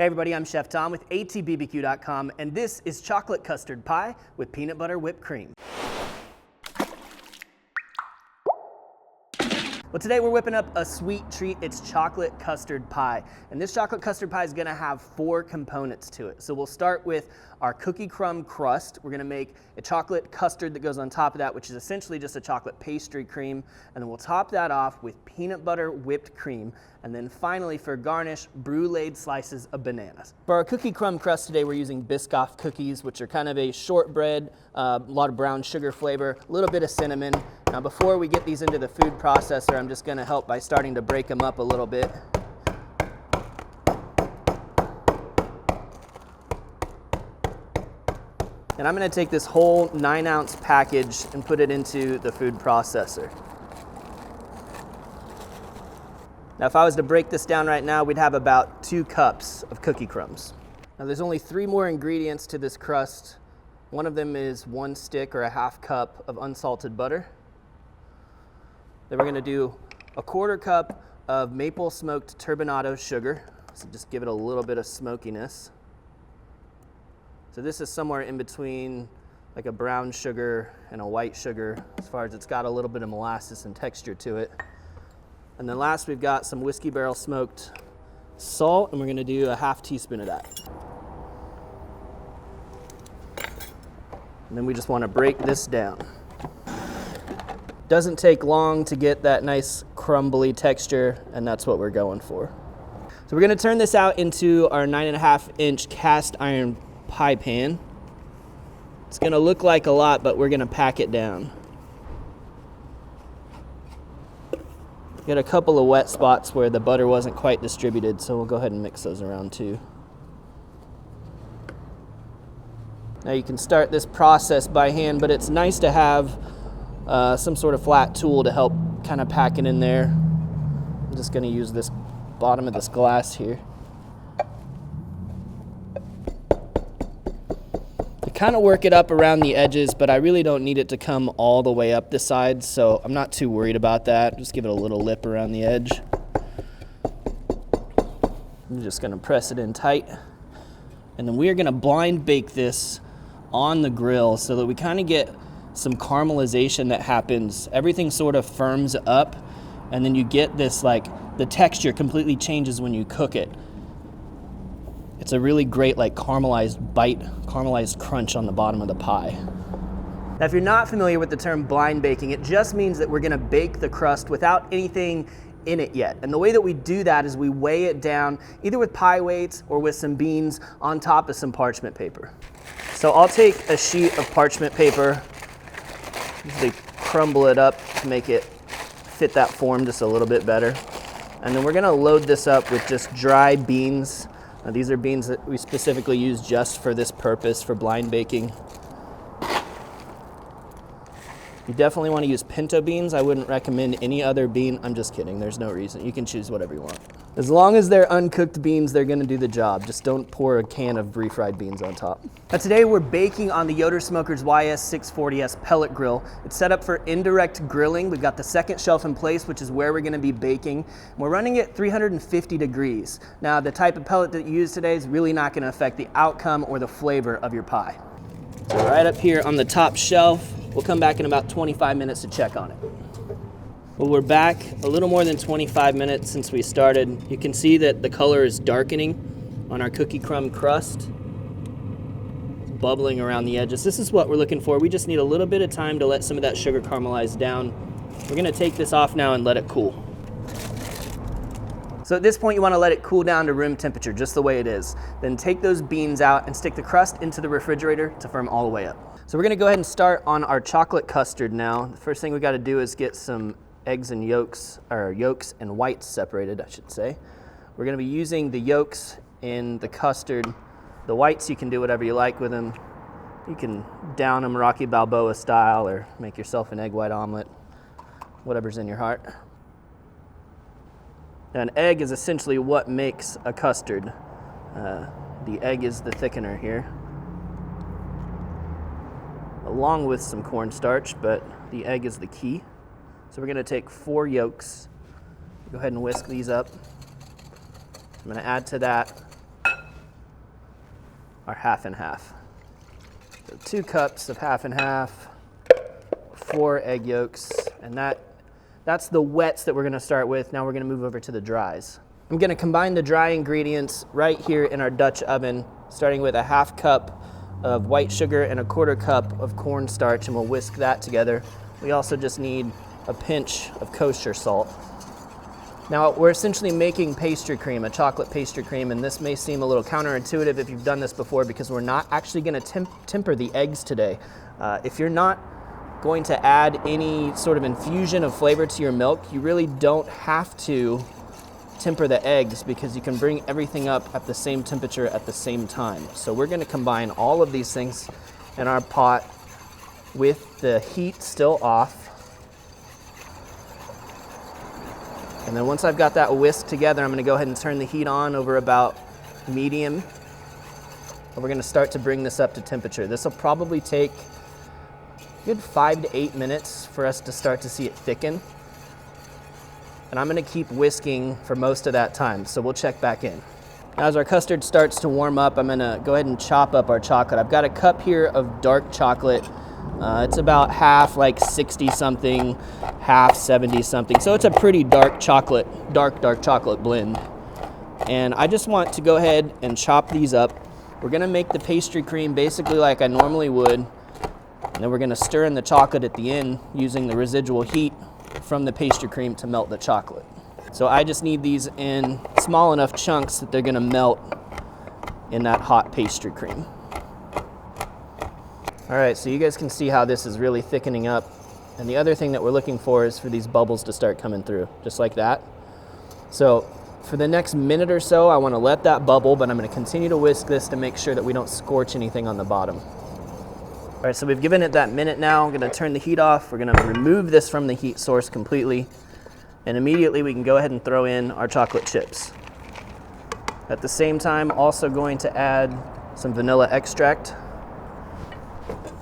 Hey everybody, I'm Chef Tom with atbbq.com, and this is chocolate custard pie with peanut butter whipped cream. Well, today we're whipping up a sweet treat. It's chocolate custard pie. And this chocolate custard pie is gonna have 4 components to it. So we'll start with our cookie crumb crust. We're gonna make a chocolate custard that goes on top of that, which is essentially just a chocolate pastry cream. And then we'll top that off with peanut butter whipped cream. And then finally, for garnish, Brûléed slices of bananas. For our cookie crumb crust today, we're using Biscoff cookies, which are kind of a shortbread, a lot of brown sugar flavor, a little bit of cinnamon. Now before we get these into the food processor, I'm just gonna help by starting to break them up a little bit. And I'm gonna take this whole 9-ounce package and put it into the food processor. Now if I was to break this down right now, we'd have about 2 cups of cookie crumbs. Now there's only 3 more ingredients to this crust. One of them is 1 stick or a 1/2 cup of unsalted butter. Then we're gonna do a 1/4 cup of maple smoked turbinado sugar. So just give it a little bit of smokiness. So this is somewhere in between like a brown sugar and a white sugar, as far as it's got a little bit of molasses and texture to it. And then last we've got some whiskey barrel smoked salt, and we're gonna do a 1/2 teaspoon of that. And then we just wanna break this down. Doesn't take long to get that nice crumbly texture, and that's what we're going for. So we're gonna turn this out into our 9.5-inch cast iron pie pan. It's gonna look like a lot, but we're gonna pack it down. Got a couple of wet spots where the butter wasn't quite distributed, so we'll go ahead and mix those around too. Now you can start this process by hand, but it's nice to have some sort of flat tool to help kind of pack it in there. I'm just gonna use this bottom of this glass here. I kind of work it up around the edges, but I really don't need it to come all the way up the sides, so I'm not too worried about that. Just give it a little lip around the edge. I'm just gonna press it in tight. And then we are gonna blind bake this on the grill so that we kind of get some caramelization that happens. Everything sort of firms up, and then you get this, like, the texture completely changes when you cook it. It's a really great, like, caramelized bite, caramelized crunch on the bottom of the pie. Now, if you're not familiar with the term blind baking, it just means that we're gonna bake the crust without anything in it yet. And the way that we do that is we weigh it down either with pie weights or with some beans on top of some parchment paper. So I'll take a sheet of parchment paper, usually crumble it up to make it fit that form just a little bit better. And then we're gonna load this up with just dry beans. These are beans that we specifically use just for this purpose, for blind baking. You definitely want to use pinto beans. I wouldn't recommend any other bean. I'm just kidding, there's no reason. You can choose whatever you want. As long as they're uncooked beans, they're gonna do the job. Just don't pour a can of refried beans on top. Now today we're baking on the Yoder Smoker's YS640S pellet grill. It's set up for indirect grilling. We've got the second shelf in place, which is where we're gonna be baking. We're running at 350 degrees. Now the type of pellet that you use today is really not gonna affect the outcome or the flavor of your pie. So right up here on the top shelf, we'll come back in about 25 minutes to check on it. Well, we're back a little more than 25 minutes since we started. You can see that the color is darkening on our cookie crumb crust. It's bubbling around the edges. This is what we're looking for. We just need a little bit of time to let some of that sugar caramelize down. We're gonna take this off now and let it cool. So at this point, you wanna let it cool down to room temperature, just the way it is. Then take those beans out and stick the crust into the refrigerator to firm all the way up. So we're gonna go ahead and start on our chocolate custard now. The first thing we gotta do is get some eggs and yolks, or yolks and whites separated, I should say. We're gonna be using the yolks in the custard. The whites, you can do whatever you like with them. You can down them Rocky Balboa style or make yourself an egg white omelet, whatever's in your heart. An egg is essentially what makes a custard. The egg is the thickener here, along with some cornstarch, but the egg is the key. So we're gonna take 4 yolks. Go ahead and whisk these up. I'm gonna add to that our half and half. So 2 cups of half and half, 4 egg yolks, and that's the wets that we're gonna start with. Now we're gonna move over to the dries. I'm gonna combine the dry ingredients right here in our Dutch oven, starting with a 1/2 cup of white sugar and a 1/4 cup of cornstarch, and we'll whisk that together. We also just need a pinch of kosher salt. Now we're essentially making pastry cream, a chocolate pastry cream, and this may seem a little counterintuitive if you've done this before because we're not actually gonna temper the eggs today. If you're not going to add any sort of infusion of flavor to your milk, you really don't have to temper the eggs because you can bring everything up at the same temperature at the same time. So we're gonna combine all of these things in our pot with the heat still off. And then once I've got that whisked together, I'm gonna go ahead and turn the heat on over about medium. And we're gonna start to bring this up to temperature. This will probably take a good 5 to 8 minutes for us to start to see it thicken. And I'm gonna keep whisking for most of that time, so we'll check back in. As our custard starts to warm up, I'm gonna go ahead and chop up our chocolate. I've got a cup here of dark chocolate. It's about half like 60 something, half 70 something. So it's a pretty dark chocolate, dark chocolate blend. And I just want to go ahead and chop these up. We're gonna make the pastry cream basically like I normally would. And then we're gonna stir in the chocolate at the end using the residual heat from the pastry cream to melt the chocolate. So I just need these in small enough chunks that they're gonna melt in that hot pastry cream. All right, so you guys can see how this is really thickening up. And the other thing that we're looking for is for these bubbles to start coming through, just like that. So for the next minute or so, I wanna let that bubble, but I'm gonna continue to whisk this to make sure that we don't scorch anything on the bottom. All right, so we've given it that minute now. I'm gonna turn the heat off. We're gonna remove this from the heat source completely. And immediately we can go ahead and throw in our chocolate chips. At the same time, also going to add some vanilla extract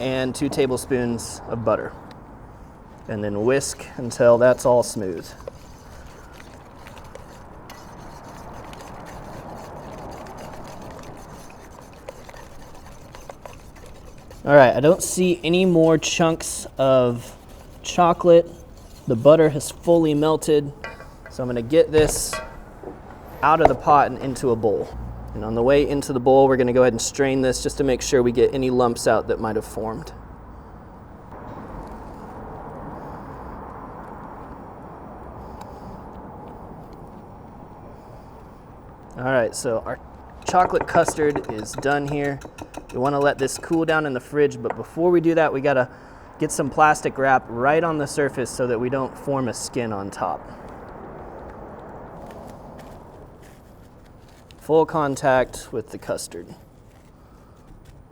and 2 tablespoons of butter. And then whisk until that's all smooth. All right, I don't see any more chunks of chocolate. The butter has fully melted. So I'm gonna get this out of the pot and into a bowl. And on the way into the bowl, we're gonna go ahead and strain this just to make sure we get any lumps out that might have formed. All right, so our chocolate custard is done here. We wanna let this cool down in the fridge, but before we do that, we gotta get some plastic wrap right on the surface so that we don't form a skin on top. Full contact with the custard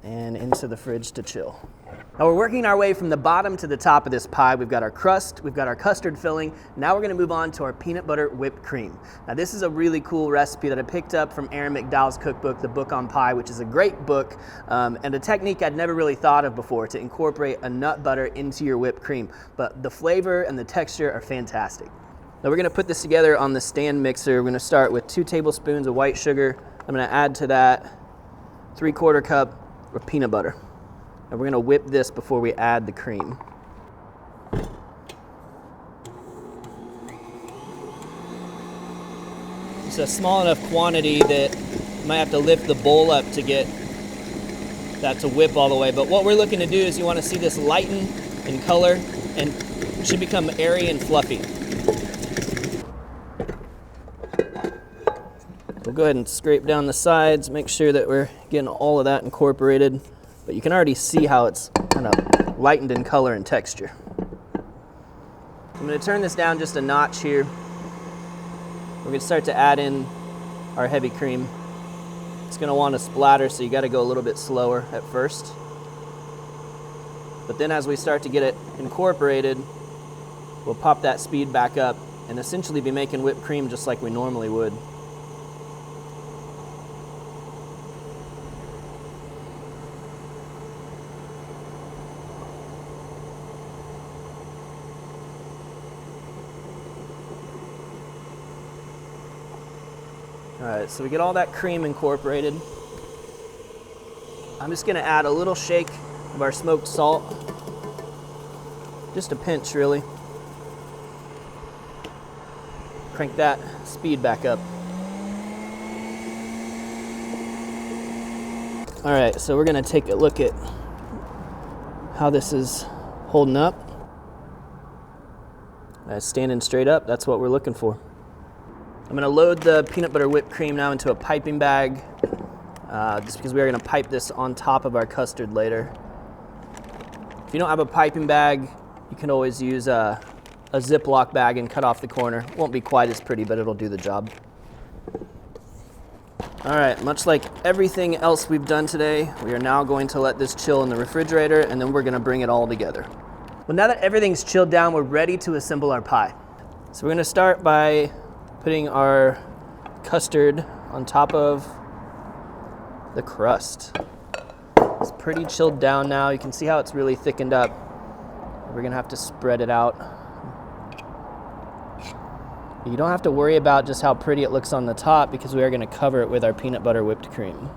and into the fridge to chill. Now we're working our way from the bottom to the top of this pie. We've got our crust, we've got our custard filling. Now we're gonna move on to our peanut butter whipped cream. Now this is a really cool recipe that I picked up from Aaron McDowell's cookbook, The Book on Pie, which is a great book and a technique I'd never really thought of before to incorporate a nut butter into your whipped cream. But the flavor and the texture are fantastic. Now we're gonna put this together on the stand mixer. We're gonna start with 2 tablespoons of white sugar. I'm gonna add to that 3/4 cup of peanut butter. And we're gonna whip this before we add the cream. It's a small enough quantity that you might have to lift the bowl up to get that to whip all the way. But what we're looking to do is you wanna see this lighten in color and it should become airy and fluffy. We'll go ahead and scrape down the sides, make sure that we're getting all of that incorporated. But you can already see how it's kind of lightened in color and texture. I'm going to turn this down just a notch here. We're going to start to add in our heavy cream. It's going to want to splatter, so you got to go a little bit slower at first. But then as we start to get it incorporated, we'll pop that speed back up and essentially be making whipped cream just like we normally would. All right, so we get all that cream incorporated. I'm just gonna add a little shake of our smoked salt. Just a pinch, really. Crank that speed back up. All right, so we're gonna take a look at how this is holding up. Standing straight up, that's what we're looking for. I'm gonna load the peanut butter whipped cream now into a piping bag, just because we are gonna pipe this on top of our custard later. If you don't have a piping bag, you can always use a Ziploc bag and cut off the corner. Won't be quite as pretty, but it'll do the job. All right, much like everything else we've done today, we are now going to let this chill in the refrigerator, and then we're gonna bring it all together. Well, now that everything's chilled down, we're ready to assemble our pie. So we're gonna start by putting our custard on top of the crust. It's pretty chilled down now. You can see how it's really thickened up. We're gonna have to spread it out. You don't have to worry about just how pretty it looks on the top because we are gonna cover it with our peanut butter whipped cream.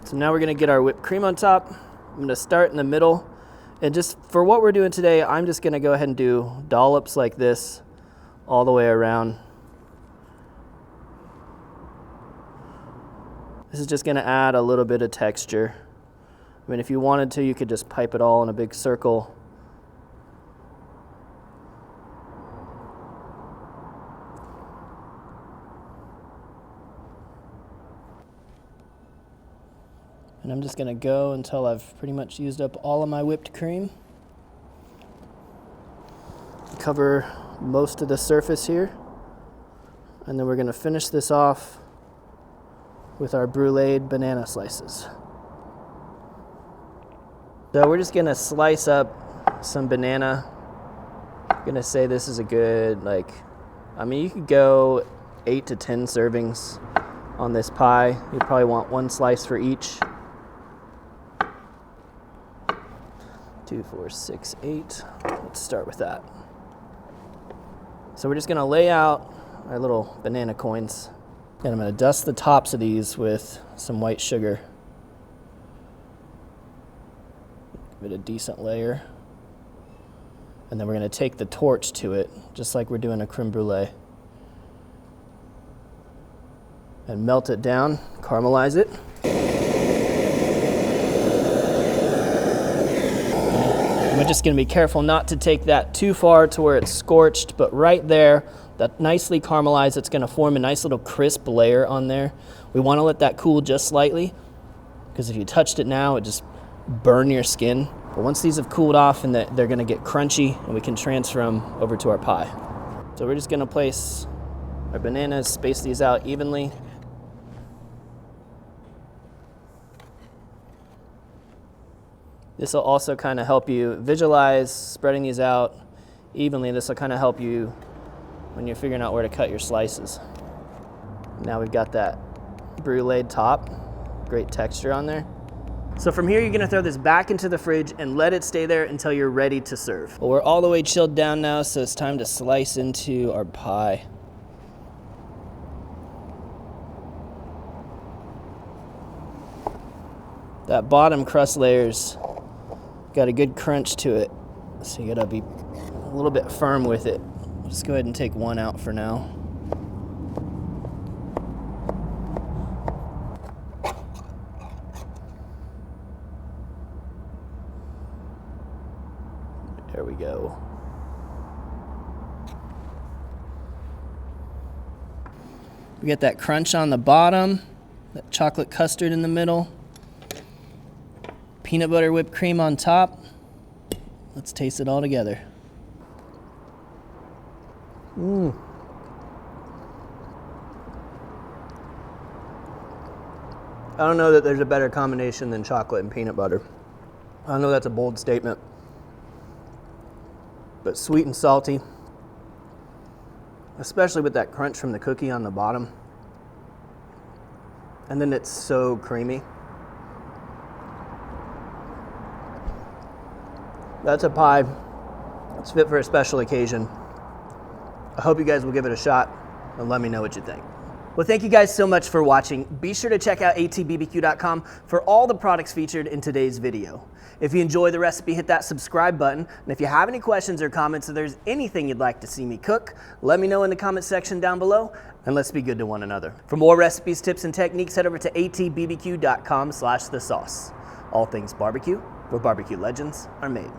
So now we're gonna get our whipped cream on top. I'm gonna start in the middle. And just for what we're doing today, I'm just gonna go ahead and do dollops like this all the way around. This is just gonna add a little bit of texture. I mean, if you wanted to, you could just pipe it all in a big circle. And I'm just gonna go until I've pretty much used up all of my whipped cream. Cover most of the surface here. And then we're gonna finish this off with our Brûléed banana slices. So we're just gonna slice up some banana. I'm gonna say this is a good, you could go 8 to 10 servings on this pie. You probably want one slice for each. 2, 4, 6, 8. Let's start with that. So we're just gonna lay out our little banana coins. And I'm gonna dust the tops of these with some white sugar. Give it a decent layer. And then we're gonna take the torch to it, just like we're doing a creme brulee. And melt it down, caramelize it. We're just gonna be careful not to take that too far to where it's scorched, but right there, that nicely caramelized, it's gonna form a nice little crisp layer on there. We wanna let that cool just slightly, because if you touched it now, it just burn your skin. But once these have cooled off and they're gonna get crunchy, and we can transfer them over to our pie. So we're just gonna place our bananas, space these out evenly. This will also kind of help you visualize spreading these out evenly. This will kind of help you when you're figuring out where to cut your slices. Now we've got that bruleed top, great texture on there. So from here, you're gonna throw this back into the fridge and let it stay there until you're ready to serve. Well, we're all the way chilled down now, so it's time to slice into our pie. That bottom crust layer's got a good crunch to it, so you gotta be a little bit firm with it. Just go ahead and take one out for now. There we go. We get that crunch on the bottom, that chocolate custard in the middle. Peanut butter whipped cream on top. Let's taste it all together. I don't know that there's a better combination than chocolate and peanut butter. I know that's a bold statement, but sweet and salty, especially with that crunch from the cookie on the bottom. And then it's so creamy. That's a pie. It's fit for a special occasion. I hope you guys will give it a shot and let me know what you think. Well, thank you guys so much for watching. Be sure to check out atbbq.com for all the products featured in today's video. If you enjoy the recipe, hit that subscribe button. And if you have any questions or comments, or there's anything you'd like to see me cook, let me know in the comment section down below, and let's be good to one another. For more recipes, tips, and techniques, head over to atbbq.com/thesauce. All things barbecue, where barbecue legends are made.